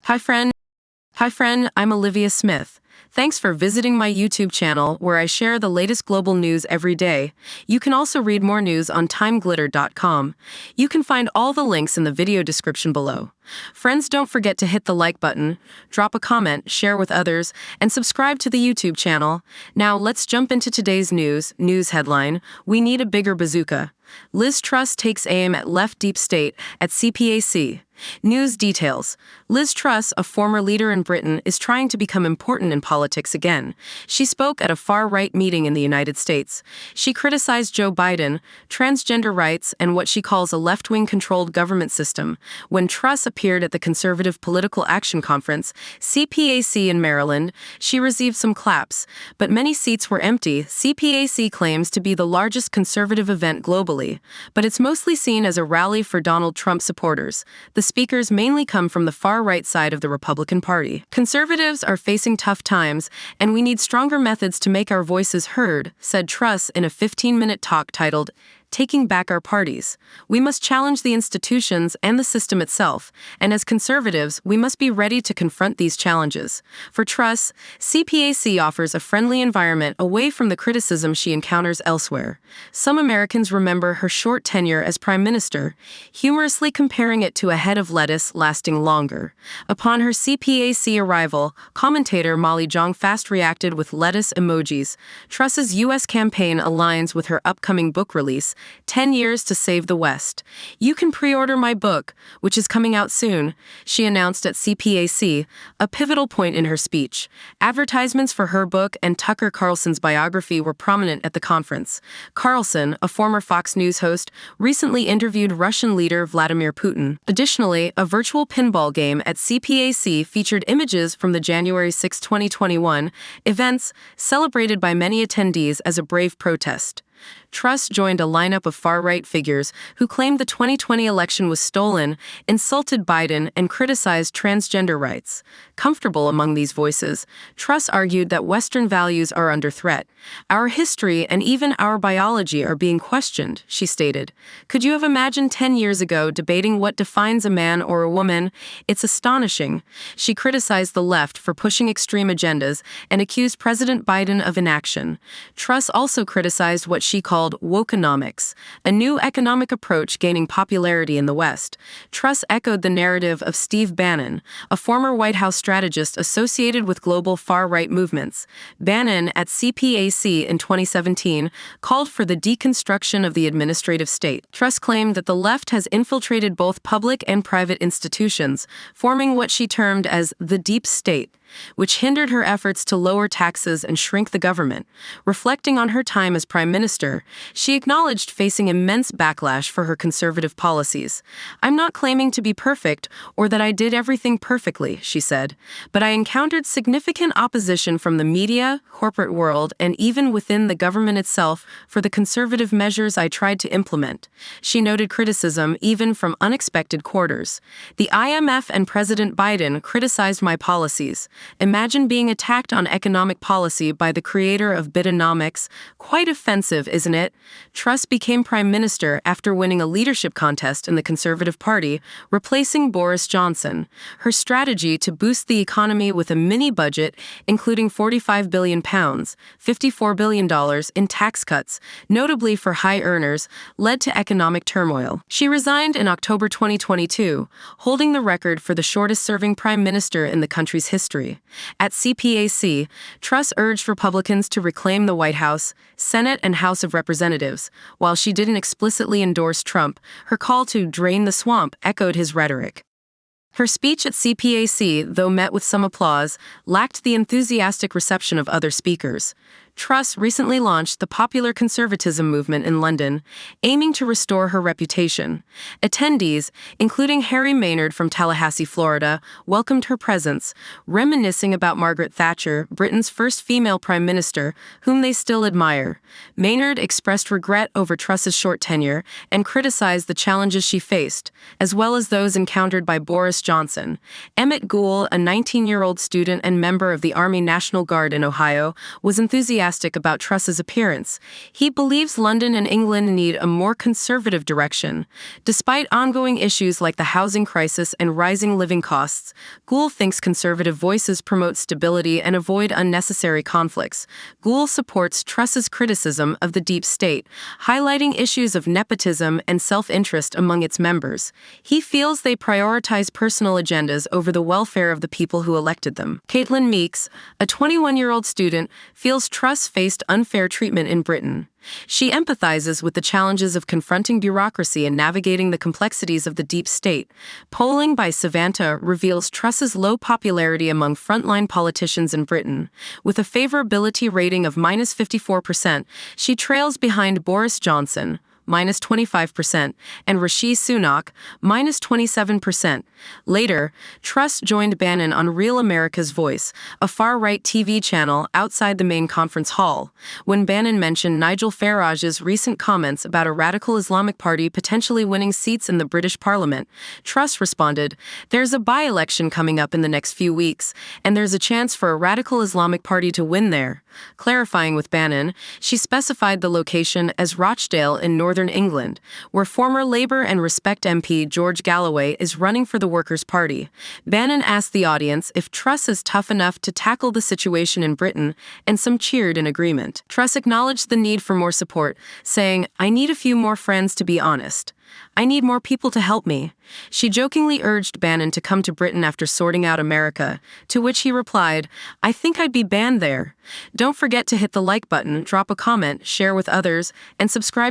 Hi friend. Hi friend, I'm Olivia Smith. Thanks for visiting my YouTube channel where I share the latest global news every day. You can also read more news on TimeGlitter.com. You can find all the links in the video description below. Friends, don't forget to hit the like button, drop a comment, share with others, and subscribe to the YouTube channel. Now let's jump into today's news. News headline: We need a bigger bazooka. Liz Truss takes aim at left deep state at CPAC. News details. Liz Truss, a former leader in Britain, is trying to become important in politics again. She spoke at a far-right meeting in the United States. She criticized Joe Biden, transgender rights, and what she calls a left-wing controlled government system. When Truss appeared at the Conservative Political Action Conference, CPAC in Maryland, she received some claps, but many seats were empty. CPAC claims to be the largest conservative event globally, but it's mostly seen as a rally for Donald Trump supporters. The speakers mainly come from the far-right side of the Republican Party. Conservatives are facing tough times, and we need stronger methods to make our voices heard, said Truss in a 15-minute talk titled, Taking Back Our Parties. We must challenge the institutions and the system itself, and as conservatives, we must be ready to confront these challenges. For Truss, CPAC offers a friendly environment away from the criticism she encounters elsewhere. Some Americans remember her short tenure as prime minister, humorously comparing it to a head of lettuce lasting longer. Upon her CPAC arrival, commentator Molly Jong fast reacted with lettuce emojis. Truss's U.S. campaign aligns with her upcoming book release, 10 Years to Save the West. You can pre-order my book, which is coming out soon, she announced at CPAC, a pivotal point in her speech. Advertisements for her book and Tucker Carlson's biography were prominent at the conference. Carlson, a former Fox News host, recently interviewed Russian leader Vladimir Putin. Additionally, a virtual pinball game at CPAC featured images from the January 6, 2021 events, celebrated by many attendees as a brave protest. Truss joined a lineup of far-right figures who claimed the 2020 election was stolen, insulted Biden, and criticized transgender rights. Comfortable among these voices, Truss argued that Western values are under threat. Our history and even our biology are being questioned, she stated. Could you have imagined 10 years ago debating what defines a man or a woman? It's astonishing. She criticized the left for pushing extreme agendas and accused President Biden of inaction. Truss also criticized what she called wokenomics, a new economic approach gaining popularity in the West. Truss echoed the narrative of Steve Bannon, a former White House strategist associated with global far-right movements. Bannon, at CPAC in 2017, called for the deconstruction of the administrative state. Truss claimed that the left has infiltrated both public and private institutions, forming what she termed as the deep state, which hindered her efforts to lower taxes and shrink the government. Reflecting on her time as prime minister, she acknowledged facing immense backlash for her conservative policies. I'm not claiming to be perfect or that I did everything perfectly, she said, but I encountered significant opposition from the media, corporate world, and even within the government itself for the conservative measures I tried to implement. She noted criticism even from unexpected quarters. The IMF and President Biden criticized my policies. Imagine being attacked on economic policy by the creator of Bidenomics. Quite offensive, isn't it? Truss became prime minister after winning a leadership contest in the Conservative Party, replacing Boris Johnson. Her strategy to boost the economy with a mini budget, including £45 billion, $54 billion in tax cuts, notably for high earners, led to economic turmoil. She resigned in October 2022, holding the record for the shortest-serving prime minister in the country's history. At CPAC, Truss urged Republicans to reclaim the White House, Senate, and House of Representatives. While she didn't explicitly endorse Trump, her call to drain the swamp echoed his rhetoric. Her speech at CPAC, though met with some applause, lacked the enthusiastic reception of other speakers. Truss recently launched the popular conservatism movement in London, aiming to restore her reputation. Attendees, including Harry Maynard from Tallahassee, Florida, welcomed her presence, reminiscing about Margaret Thatcher, Britain's first female prime minister, whom they still admire. Maynard expressed regret over Truss's short tenure and criticized the challenges she faced, as well as those encountered by Boris Johnson. Emmett Gould, a 19-year-old student and member of the Army National Guard in Ohio, was enthusiastic enthusiastic about Truss's appearance. He believes London and England need a more conservative direction. Despite ongoing issues like the housing crisis and rising living costs, Gould thinks conservative voices promote stability and avoid unnecessary conflicts. Gould supports Truss's criticism of the deep state, highlighting issues of nepotism and self-interest among its members. He feels they prioritize personal agendas over the welfare of the people who elected them. Caitlin Meeks, a 21-year-old student, feels Truss faced unfair treatment in Britain. She empathizes with the challenges of confronting bureaucracy and navigating the complexities of the deep state. Polling by Savanta reveals Truss's low popularity among frontline politicians in Britain. With a favorability rating of -54%, she trails behind Boris Johnson, -25%, and Rishi Sunak, -27%. Later, Truss joined Bannon on Real America's Voice, a far-right TV channel outside the main conference hall. When Bannon mentioned Nigel Farage's recent comments about a radical Islamic party potentially winning seats in the British Parliament, Truss responded, "There's a by-election coming up in the next few weeks, and there's a chance for a radical Islamic party to win there." Clarifying with Bannon, she specified the location as Rochdale in northern England, where former Labour and Respect MP George Galloway is running for the Workers' Party. Bannon asked the audience if Truss is tough enough to tackle the situation in Britain, and some cheered in agreement. Truss acknowledged the need for more support, saying, "I need a few more friends, to be honest. I need more people to help me." She jokingly urged Bannon to come to Britain after sorting out America, to which he replied, "I think I'd be banned there." Don't forget to hit the like button, drop a comment, share with others, and subscribe